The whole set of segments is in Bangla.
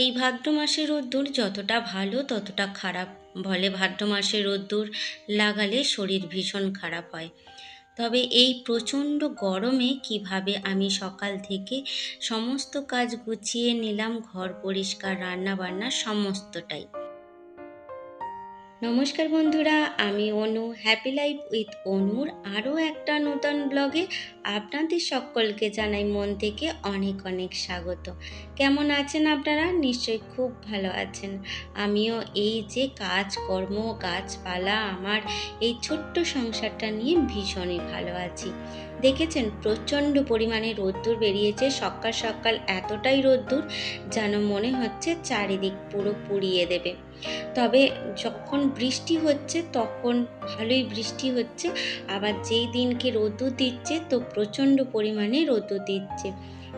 এই ভাদ্র মাসের রোদ্দুর যতটা ভালো ততটা খারাপ। বলে ভাদ্র মাসে রোদ্দুর লাগালে শরীর ভীষণ খারাপ হয়। তবে এই প্রচণ্ড গরমে কিভাবে আমি সকাল থেকে সমস্ত কাজ গুছিয়ে নিলাম, ঘর পরিষ্কার, রান্না বান্না সমস্তটাই। নমস্কার বন্ধুরা, আমি অনু, হ্যাপি লাইফ উইথ অনুর আরও একটা নতুন ব্লগে আপনাদের সকলকে জানাই মন থেকে অনেক অনেক স্বাগত। কেমন আছেন আপনারা? নিশ্চয়ই খুব ভালো আছেন। আমিও এই যে কাজকর্ম, গাছপালা, আমার এই ছোট্ট সংসারটা নিয়ে ভীষণই ভালো আছি। দেখেছেন প্রচণ্ড পরিমাণে রোদ্দুর বেরিয়েছে, সকাল সকাল এতটাই রোদ্দুর যেন মনে হচ্ছে চারিদিক পুরো পুড়িয়ে দেবে। তবে যখন বৃষ্টি হচ্ছে তখন ভালোই বৃষ্টি হচ্ছে, আবার যেই দিনকে রোদ্দুর দিচ্ছে তো প্রচণ্ড পরিমাণে রোদ্দুর দিচ্ছে।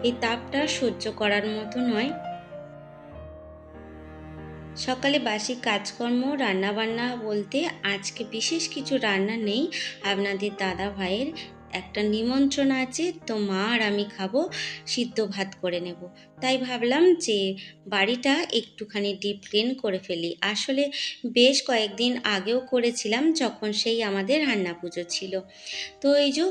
এই তাপটা সহ্য করার মতো নয়। সকালে বাসি কাজকর্ম, রান্নাবান্না বলতে আজকে বিশেষ কিছু রান্না নেই। আপনাদের দাদা ভাইয়ের একটা নিমন্ত্রণ আছে, তো মা আর আমি খাবো, সিদ্ধ ভাত করে নেব। তাই ভাবলাম যে বাড়িটা একটুখানি ডিপ ক্লিন করে ফেলি। আসলে বেশ কয়েকদিন আগেও করেছিলাম, যখন সেই আমাদের রান্না পুজো ছিল। তো এই যে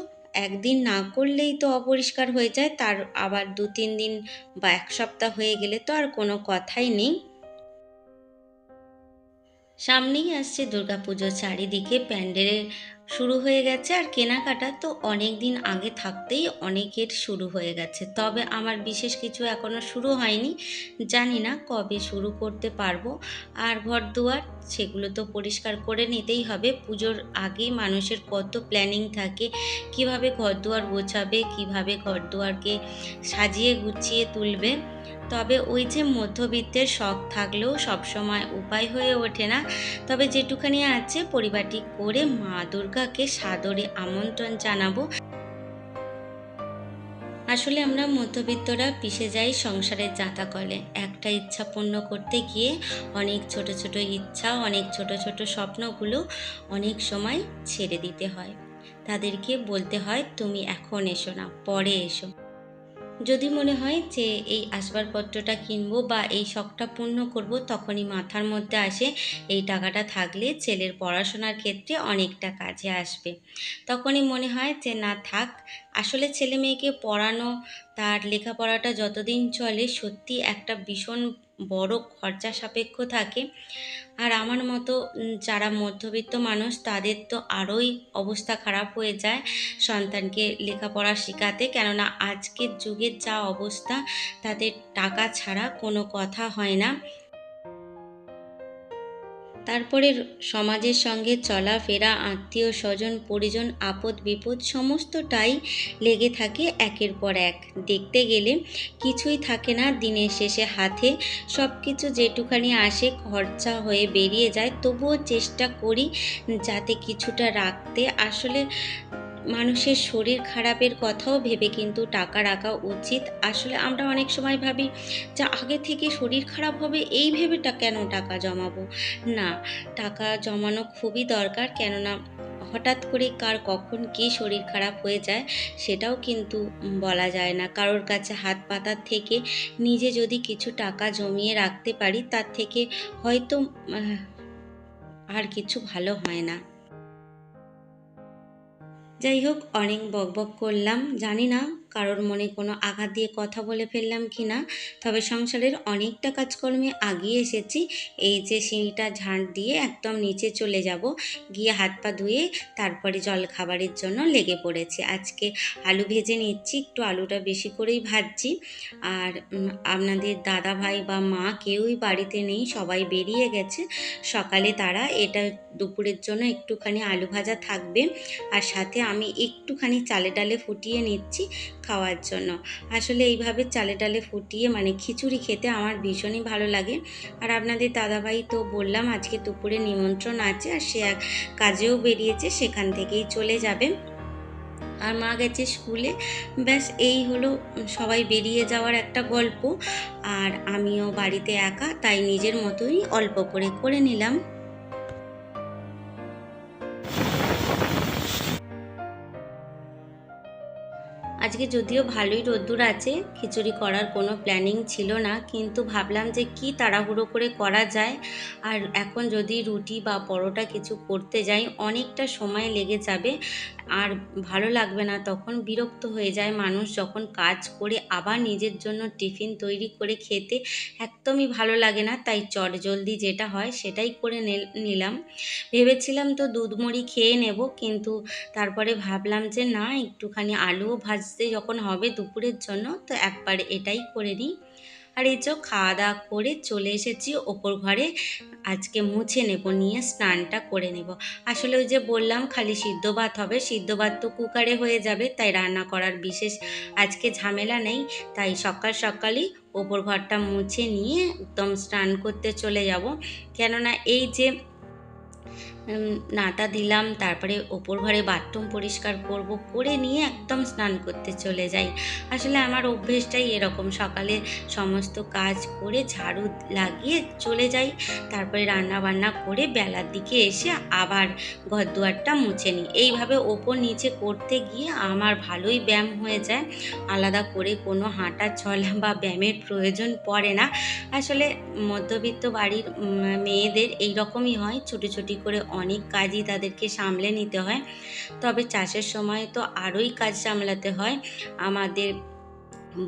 একদিন না করলেই তো অপরিষ্কার হয়ে যায়, তার আবার 2-3 দিন বা 1 সপ্তাহ হয়ে গেলে তো আর কোনো কথাই নেই। সামনেই আসছে দুর্গাপুজো, চারিদিকে প্যান্ডেলের শুরু হয়ে গেছে, আর কেনাকাটা তো অনেক দিন আগে থাকতেই অনেকের শুরু হয়ে গেছে। তবে আমার বিশেষ কিছু এখনও শুরু হয়নি, জানি না কবে শুরু করতে পারবো। আর ঘর দুয়ার সেগুলো তো পরিষ্কার করে নিতেই হবে। পুজোর আগেই মানুষের কত প্ল্যানিং থাকে, কিভাবে ঘর দুয়ার গোছাবে, কিভাবে ঘর দুয়ারকে সাজিয়ে গুছিয়ে তুলবে। তবে ওই যে মধ্যবিত্তের শখ থাকলেও সবসময় উপায় হয়ে ওঠে না। তবে যেটুখানি আছে পরিপাটি করে মা দুর্গাকে সাদরে আমন্ত্রণ জানাবো। আসলে আমরা মধ্যবিত্তরা পিষে যাই সংসারের জাঁতাকলে। একটা ইচ্ছা পূর্ণ করতে গিয়ে অনেক ছোট ছোট ইচ্ছা, অনেক ছোট ছোট স্বপ্নগুলো অনেক সময় ছেড়ে দিতে হয়। তাদেরকে বলতে হয় তুমি এখন এসো না, পরে এসো। যদি মনে হয় যে এই আসবাবপত্রটা কিনবো বা এই শখটা পূর্ণ করব, তখনই মাথার মধ্যে আসে এই টাকাটা থাকলে ছেলের পড়াশোনার ক্ষেত্রে অনেকটা কাজে আসবে। তখনই মনে হয় যে না থাক, আসলে ছেলে মেয়েকে পড়ানো, তার লেখাপড়াটা যতদিন চলে সত্যি একটা ভীষণ বড় খরচা সাপেক্ষ থাকে। আর আমার মতো যারা মধ্যবিত্ত মানুষ তাদের তো আরোই অবস্থা খারাপ হয়ে যায় সন্তানকে লেখাপড়া শেখাতে, কেননা আজকের যুগের যা অবস্থা তাদের টাকা ছাড়া কোনো কথা হয় না। তারপরে সমাজের সঙ্গে চলাফেরা, আত্মীয় স্বজন পরিজন, আপদ বিপদ সমস্তটাই লেগে থাকে একের পর এক। দেখতে গেলে কিছুই থাকে না দিনের শেষে হাতে, সব কিছু যেটুখানি আসে খরচা হয়ে বেরিয়ে যায়। তবুও চেষ্টা করি যাতে কিছুটা রাখতে। আসলে মানুষের শরীর খারাপের কথাও ভেবে কিন্তু টাকা রাখা উচিত। আসলে আমরা অনেক সময় ভাবি যে আগে থেকে শরীর খারাপ হবে এই ভেবে কেন টাকা জমাবো। না, টাকা জমানো খুবই দরকার, কেননা হঠাৎ করে কার কখন কী শরীর খারাপ হয়ে যায় সেটাও কিন্তু বলা যায় না। কারোর কাছে হাত পাতার থেকে নিজে যদি কিছু টাকা জমিয়ে রাখতে পারি, তার থেকে হয়তো আর কিছু ভালো হয় না। যাই হোক, অনেক বকবক করলাম, জানি না কারোর মনে কোনো আঘাত দিয়ে কথা বলে ফেললাম কি না। তবে সংসারের অনেকটা কাজকর্মে আগিয়ে এসেছি। এই যে সিঁড়িটা ঝাঁট দিয়ে একদম নিচে চলে যাব, গিয়ে হাত পা ধুয়ে তারপরে জল খাবারের জন্য লেগে পড়েছি। আজকে আলু ভেজে নিচ্ছি, একটু আলুটা বেশি করেই ভাজছি। আর আপনাদের দাদা ভাই বা মা কেউই বাড়িতে নেই, সবাই বেরিয়ে গেছে সকালে। তারা এটা দুপুরের জন্য একটুখানি আলু ভাজা থাকবে, আর সাথে আমি একটুখানি চালে ডালে ফুটিয়ে নিচ্ছি খাওয়ার জন্য। আসলে এইভাবে চালে ডালে ফুটিয়ে মানে খিচুড়ি খেতে আমার ভীষণই ভালো লাগে। আর আপনাদের দাদাভাই তো বললাম আজকে দুপুরে নিমন্ত্রণ আছে, আর সে এক কাজেও বেরিয়েছে, সেখান থেকেই চলে যাবে। আর মা গেছে স্কুলে। ব্যাস এই হলো সবাই বেরিয়ে যাওয়ার একটা গল্প। আর আমিও বাড়িতে একা, তাই নিজের মতোই অল্প করে করে নিলাম। আজ আজকে যদিও ভালোই রোদ্দুর আছে, খিচুড়ি করার কোনো প্ল্যানিং ছিল না, কিন্তু ভাবলাম যে কি তাড়াহুড়ো করে করা যায়। আর এখন যদি রুটি বা পরোটা কিছু করতে যাই অনেকটা সময় লেগে যাবে, আর ভালো লাগবে না, তখন বিরক্ত হয়ে যায় মানুষ যখন কাজ করে আবার নিজের জন্য টিফিন তৈরি করে খেতে একদমই ভালো লাগে না। তাই চটজলদি যেটা হয় সেটাই করে নিলাম। ভেবেছিলাম তো দুধ মুড়ি খেয়ে নেব, কিন্তু তারপরে ভাবলাম যে না, একটুখানি আলুও ভাজতে যখন হবে দুপুরের জন্য, তো একবার এটাই করে নিই। আর এই যে খাওয়া দাওয়া করে চলে এসেছি ওপর ঘরে। আজকে মুছে নেব, নিয়ে স্নানটা করে নেব। আসলে ওই যে বললাম খালি সিদ্ধ ভাত হবে, সিদ্ধ ভাত তো কুকারে হয়ে যাবে, তাই রান্না করার বিশেষ আজকে ঝামেলা নেই। তাই সকাল সকালই ওপর ঘরটা মুছে নিয়ে একদম স্নান করতে চলে যাব। কেননা এই যে নাতা দিলাম, তারপরে ওপর ঘরে বাথরুম পরিষ্কার করব, করে নিয়ে একদম স্নান করতে চলে যাই। আসলে আমার অভ্যেসটাই এরকম, সকালে সমস্ত কাজ করে ঝাড়ু লাগিয়ে চলে যাই, তারপরে রান্না বান্না করে বেলার দিকে এসে আবার ঘর দুয়ারটা মুছে নিই। এইভাবে ওপর নিচে করতে গিয়ে আমার ভালোই ব্যায়াম হয়ে যায়, আলাদা করে কোনো হাঁটা চলা বা ব্যায়ামের প্রয়োজন পড়ে না। আসলে মধ্যবিত্ত বাড়ির মেয়েদের এই রকমই হয়, ছোটো ছোটি করে অনেক কাজই তাদেরকে সামলে নিতে হয়। তবে চাষের সময় তো আরোই কাজ সামলাতে হয়। আমাদের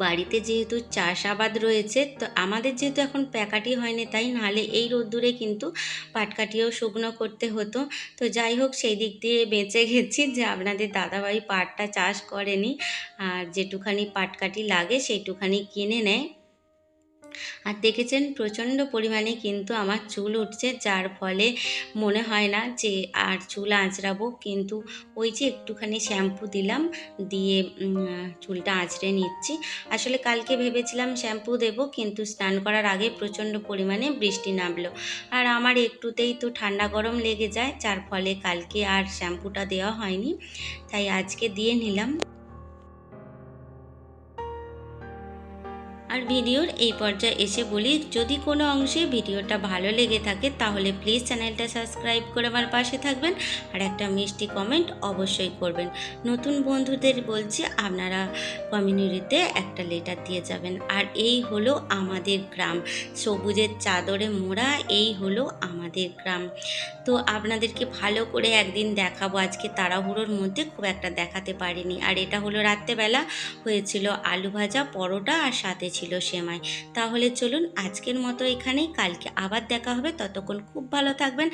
বাড়িতে যেহেতু চাষাবাদ রয়েছে, তো আমাদের যেহেতু এখন প্যাকাটি হয়নি, তাই নাহলে এই রোদ্দুরে কিন্তু পাটকাঠিও শুকনো করতে হতো। তো যাই হোক, সেই দিক দিয়ে বেঁচে গেছি যে আপনাদের দাদাভাই পাটটা চাষ করেনি, আর যেটুখানি পাটকাঠি লাগে সেইটুখানি কিনে নেয়। আর দেখেছেন প্রচণ্ড পরিমাণে কিন্তু আমার চুল উঠছে, যার ফলে মনে হয় না যে আর চুল আঁচড়াবো, কিন্তু ওই যে একটুখানি শ্যাম্পু দিলাম, দিয়ে চুলটা আঁচড়ে নিচ্ছি। আসলে কালকে ভেবেছিলাম শ্যাম্পু দেব, কিন্তু স্নান করার আগে প্রচণ্ড পরিমাণে বৃষ্টি নামলো, আর আমার একটুতেই তো ঠান্ডা গরম লেগে যায়, যার ফলে কালকে আর শ্যাম্পুটা দেওয়া হয়নি, তাই আজকে দিয়ে নিলাম। আর ভিডিওর এই পর্যায়ে এসে বলি, যদি কোনো অংশে ভিডিওটা ভালো লেগে থাকে তাহলে প্লিজ চ্যানেলটা সাবস্ক্রাইব করে আমার পাশে থাকবেন, আর একটা মিষ্টি কমেন্ট অবশ্যই করবেন। নতুন বন্ধুদের বলছি, আপনারা কমিউনিটিতে একটা লেটার দিয়ে যাবেন। আর এই হলো আমাদের গ্রাম, সবুজের চাদরে মোড়া, এই হলো আমাদের গ্রাম। তো আপনাদেরকে ভালো করে একদিন দেখাবো, আজকে তাড়াহুড়োর মধ্যে খুব একটা দেখাতে পারিনি। আর এটা হলো রাত্রেবেলা হয়েছিল আলু ভাজা, পরোটা, আর সাথে ছিল সেমাই। তাহলে চলুন আজকের মতো এখানেই, কালকে আবার দেখা হবে, ততক্ষণ খুব ভালো থাকবেন।